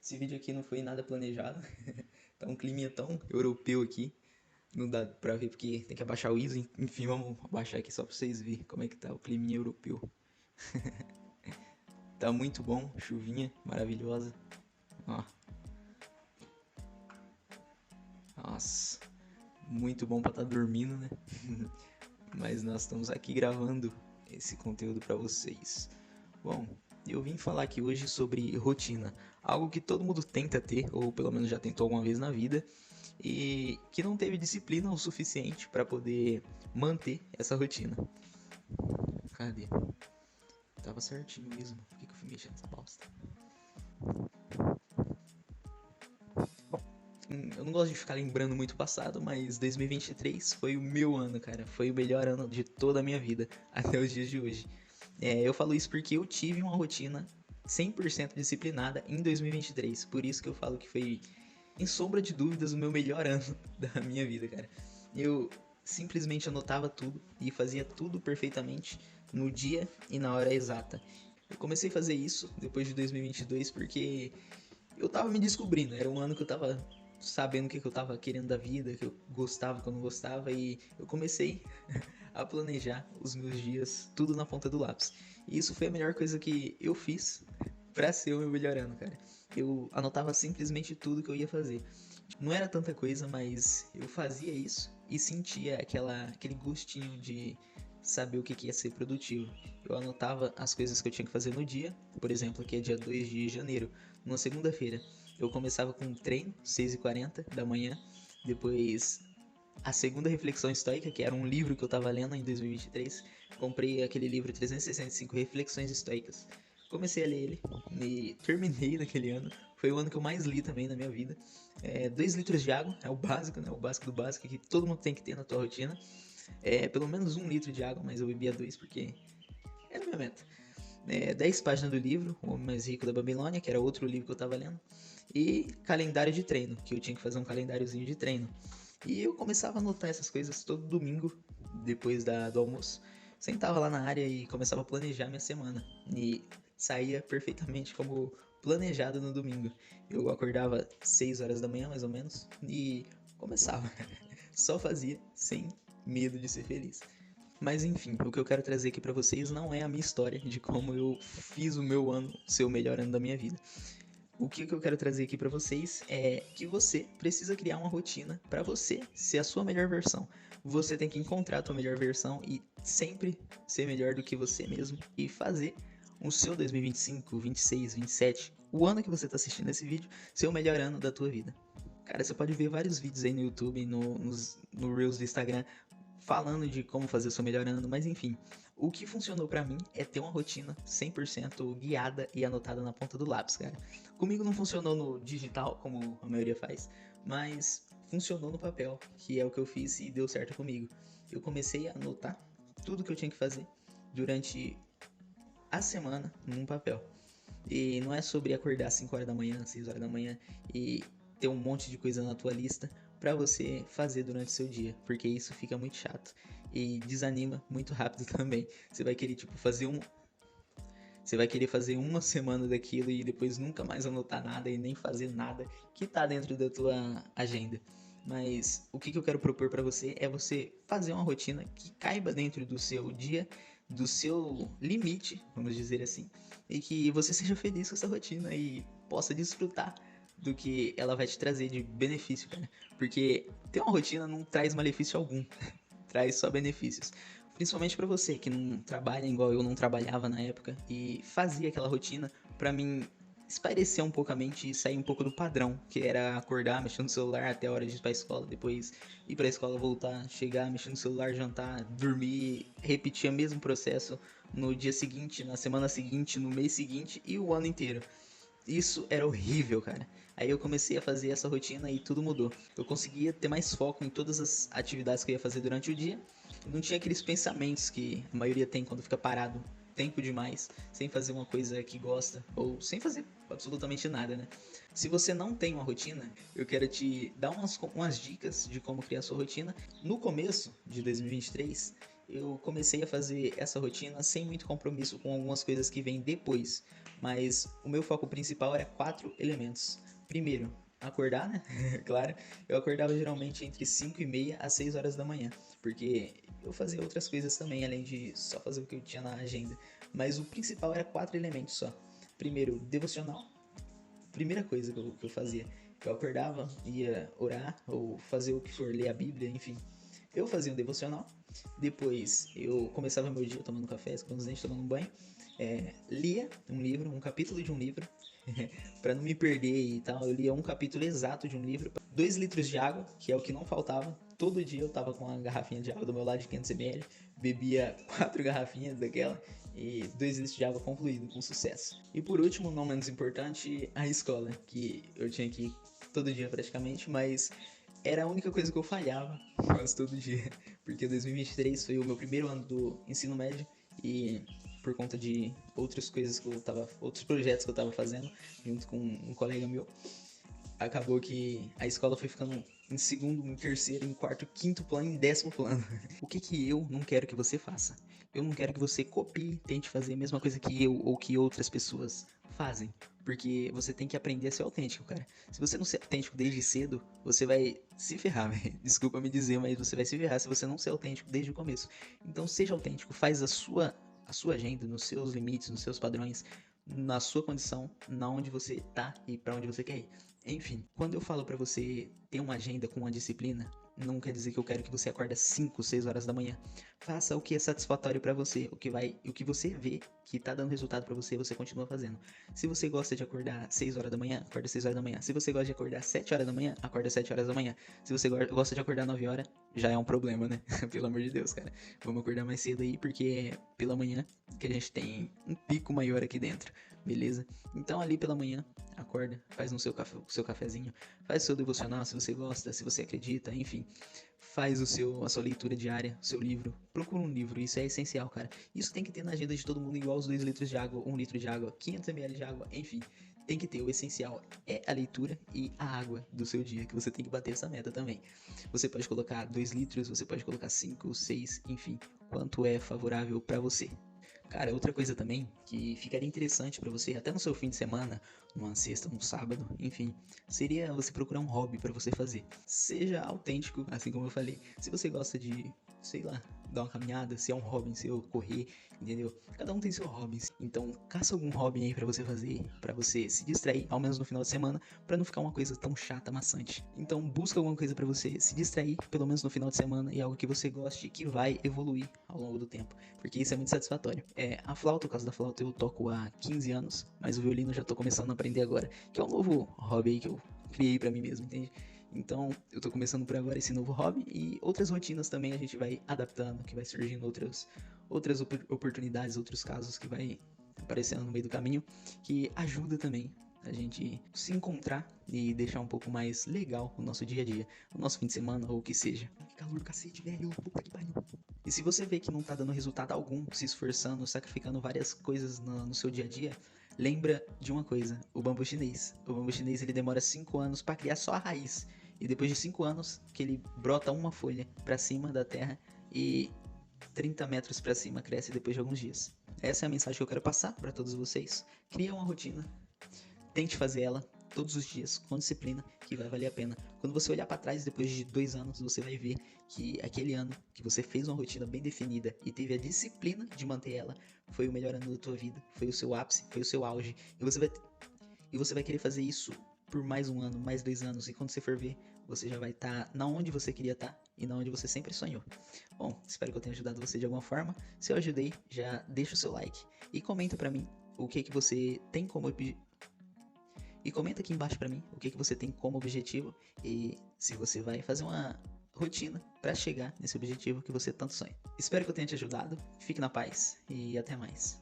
Esse vídeo aqui não foi nada planejado. Tá um climinha tão europeu aqui. Não dá pra ver porque tem que abaixar o ISO. Enfim, vamos abaixar aqui só pra vocês verem como é que tá o climinha europeu. Tá muito bom, chuvinha maravilhosa. Ó, nossa, muito bom pra estar dormindo, né? Mas nós estamos aqui gravando esse conteúdo pra vocês. Bom, eu vim falar aqui hoje sobre rotina, algo que todo mundo tenta ter, ou pelo menos já tentou alguma vez na vida, e que não teve disciplina o suficiente para poder manter essa rotina. Cadê? Tava certinho mesmo. Por que eu fui mexendo nessa bosta? Bom, eu não gosto de ficar lembrando muito o passado, mas 2023 foi o meu ano, cara. Foi o melhor ano de toda a minha vida, até os dias de hoje. Eu falo isso porque eu tive uma rotina 100% disciplinada em 2023. Por isso que eu falo que foi, em sombra de dúvidas, o meu melhor ano da minha vida, cara. Eu simplesmente anotava tudo e fazia tudo perfeitamente no dia e na hora exata. Eu comecei a fazer isso depois de 2022 porque eu tava me descobrindo. Era um ano que eu tava sabendo o que eu tava querendo da vida, que eu gostava, que eu não gostava, e eu comecei a planejar os meus dias, tudo na ponta do lápis. E isso foi a melhor coisa que eu fiz pra ser o meu melhor ano, cara. Eu anotava simplesmente tudo que eu ia fazer. Não era tanta coisa, mas eu fazia isso e sentia aquele gostinho de saber o que ia ser produtivo. Eu anotava as coisas que eu tinha que fazer no dia, por exemplo, aqui é dia 2 de janeiro, numa segunda-feira. Eu começava com um treino, 6h40 da manhã, depois a segunda reflexão estoica, que era um livro que eu estava lendo em 2023. Comprei aquele livro 365 Reflexões Estoicas. Comecei a ler ele e terminei naquele ano. Foi o ano que eu mais li também na minha vida. 2 litros de água, é o básico, né? O básico do básico que todo mundo tem que ter na tua rotina. Pelo menos 1 litro de água, mas eu bebia 2 porque era a minha meta. 10 páginas do livro, O Homem Mais Rico da Babilônia, que era outro livro que eu estava lendo. E calendário de treino, que eu tinha que fazer um calendáriozinho de treino. E eu começava a anotar essas coisas todo domingo, depois do almoço. Sentava lá na área e começava a planejar minha semana. E saía perfeitamente como planejado no domingo. Eu acordava 6 horas da manhã, mais ou menos, e começava. Só fazia, sem medo de ser feliz. Mas enfim, o que eu quero trazer aqui pra vocês não é a minha história de como eu fiz o meu ano ser o melhor ano da minha vida. O que eu quero trazer aqui pra vocês é que você precisa criar uma rotina pra você ser a sua melhor versão. Você tem que encontrar a sua melhor versão e sempre ser melhor do que você mesmo e fazer o seu 2025, 26, 27, o ano que você tá assistindo esse vídeo, ser o melhor ano da tua vida. Cara, você pode ver vários vídeos aí no YouTube, no Reels do Instagram, falando de como fazer o seu melhor ano, mas enfim. O que funcionou pra mim é ter uma rotina 100% guiada e anotada na ponta do lápis, cara. Comigo não funcionou no digital, como a maioria faz, mas funcionou no papel, que é o que eu fiz e deu certo comigo. Eu comecei a anotar tudo que eu tinha que fazer durante a semana num papel. E não é sobre acordar às 5 horas da manhã, 6 horas da manhã e ter um monte de coisa na tua lista para você fazer durante o seu dia, porque isso fica muito chato e desanima muito rápido também. Você vai querer você vai querer fazer uma semana daquilo e depois nunca mais anotar nada e nem fazer nada que tá dentro da tua agenda. Mas o que eu quero propor para você é você fazer uma rotina que caiba dentro do seu dia, do seu limite, vamos dizer assim, e que você seja feliz com essa rotina e possa desfrutar do que ela vai te trazer de benefício, cara. Porque ter uma rotina não traz malefício algum, traz só benefícios. Principalmente para você que não trabalha igual eu não trabalhava na época e fazia aquela rotina para mim espairecer um pouco a mente e sair um pouco do padrão, que era acordar, mexer no celular até a hora de ir pra escola, depois ir pra escola, voltar, chegar, mexer no celular, jantar, dormir, repetir o mesmo processo no dia seguinte, na semana seguinte, no mês seguinte e o ano inteiro. Isso era horrível, cara. Aí eu comecei a fazer essa rotina e tudo mudou. Eu conseguia ter mais foco em todas as atividades que eu ia fazer durante o dia. Não tinha aqueles pensamentos que a maioria tem quando fica parado tempo demais, sem fazer uma coisa que gosta, ou sem fazer absolutamente nada, né? Se você não tem uma rotina, eu quero te dar umas dicas de como criar sua rotina. No começo de 2023, eu comecei a fazer essa rotina sem muito compromisso com algumas coisas que vêm depois. Mas o meu foco principal era 4 elementos. Primeiro, acordar, né? Claro, eu acordava geralmente entre 5h30 às 6 horas da manhã, porque eu fazia outras coisas também, além de só fazer o que eu tinha na agenda. Mas o principal era 4 elementos só. Primeiro, devocional. Primeira coisa que eu fazia. Eu acordava, ia orar ou fazer o que for, ler a Bíblia, enfim. Eu fazia um devocional. Depois eu começava meu dia tomando café, escovando os dentes, tomando um banho. Lia um livro, um capítulo de um livro, para não me perder e tal. Eu lia um capítulo exato de um livro. 2 litros de água, que é o que não faltava. Todo dia eu tava com uma garrafinha de água do meu lado de 500 ml. Bebia 4 garrafinhas daquela e 2 litros de água concluído com sucesso. E por último, não menos importante, a escola, que eu tinha que ir todo dia praticamente, mas era a única coisa que eu falhava quase todo dia, porque 2023 foi o meu primeiro ano do ensino médio e por conta de outras coisas que eu tava, outros projetos que eu tava fazendo junto com um colega meu, acabou que a escola foi ficando em segundo, em terceiro, em quarto, quinto plano, em 10º plano. O que eu não quero que você faça? Eu não quero que você copie, tente fazer a mesma coisa que eu ou que outras pessoas fazem. Porque você tem que aprender a ser autêntico, cara. Se você não ser autêntico desde cedo, você vai se ferrar, velho. Desculpa me dizer, mas você vai se ferrar se você não ser autêntico desde o começo. Então seja autêntico, faz a sua agenda, nos seus limites, nos seus padrões, na sua condição, na onde você tá e para onde você quer ir. Enfim, quando eu falo pra você ter uma agenda com uma disciplina, não quer dizer que eu quero que você acorde às 5, 6 horas da manhã. Faça o que é satisfatório pra você, o que você vê que tá dando resultado pra você, você continua fazendo. Se você gosta de acordar 6 horas da manhã, acorda 6 horas da manhã. Se você gosta de acordar 7 horas da manhã, acorda 7 horas da manhã. Se você gosta de acordar 9 horas, já é um problema, né? Pelo amor de Deus, cara. Vamos acordar mais cedo aí, porque é pela manhã que a gente tem um pico maior aqui dentro, beleza? Então ali pela manhã, acorda, faz no seu seu cafezinho, faz o seu devocional se você gosta, se você acredita, enfim. Faz a sua leitura diária, o seu livro. Procura um livro, isso é essencial, cara. Isso tem que ter na agenda de todo mundo, igual os 2 litros de água, 1 litro de água, 500 ml de água, enfim. Tem que ter, o essencial é a leitura e a água do seu dia, que você tem que bater essa meta também. Você pode colocar 2 litros, você pode colocar 5, 6, enfim, quanto é favorável pra você. Cara, outra coisa também que ficaria interessante pra você, até no seu fim de semana, numa sexta, num sábado, enfim, seria você procurar um hobby pra você fazer. Seja autêntico, assim como eu falei. Se você gosta de, sei lá, dar uma caminhada, se é um hobby seu, correr, entendeu? Cada um tem seu hobby. Então, caça algum hobby aí pra você fazer, pra você se distrair, ao menos no final de semana, pra não ficar uma coisa tão chata, maçante. Então, busca alguma coisa pra você se distrair, pelo menos no final de semana, e algo que você goste, que vai evoluir ao longo do tempo, porque isso é muito satisfatório. A flauta, o caso da flauta, eu toco há 15 anos, mas o violino eu já tô começando a aprender agora, que é um novo hobby aí que eu criei pra mim mesmo, entende? Então, eu tô começando por agora esse novo hobby e outras rotinas também a gente vai adaptando, que vai surgindo outras oportunidades, outros casos que vai aparecendo no meio do caminho, que ajuda também a gente se encontrar e deixar um pouco mais legal o nosso dia a dia, o nosso fim de semana ou o que seja. Que calor do cacete, velho, puta que pariu. E se você vê que não tá dando resultado algum, se esforçando, sacrificando várias coisas no seu dia a dia, lembra de uma coisa, o bambu chinês. O bambu chinês ele demora 5 anos para criar só a raiz. E depois de 5 anos que ele brota uma folha para cima da terra e 30 metros para cima cresce depois de alguns dias. Essa é a mensagem que eu quero passar para todos vocês. Cria uma rotina, tente fazer ela todos os dias, com disciplina, que vai valer a pena. Quando você olhar para trás depois de 2 anos, você vai ver que aquele ano que você fez uma rotina bem definida e teve a disciplina de manter ela, foi o melhor ano da tua vida, foi o seu ápice, foi o seu auge. E você vai querer fazer isso por mais um ano, mais 2 anos, e quando você for ver, você já vai estar na onde você queria estar e na onde você sempre sonhou. Bom, espero que eu tenha ajudado você de alguma forma. Se eu ajudei, já deixa o seu like e comenta pra mim o que você tem como e comenta aqui embaixo pra mim o que você tem como objetivo e se você vai fazer uma rotina para chegar nesse objetivo que você tanto sonha. Espero que eu tenha te ajudado. Fique na paz e até mais.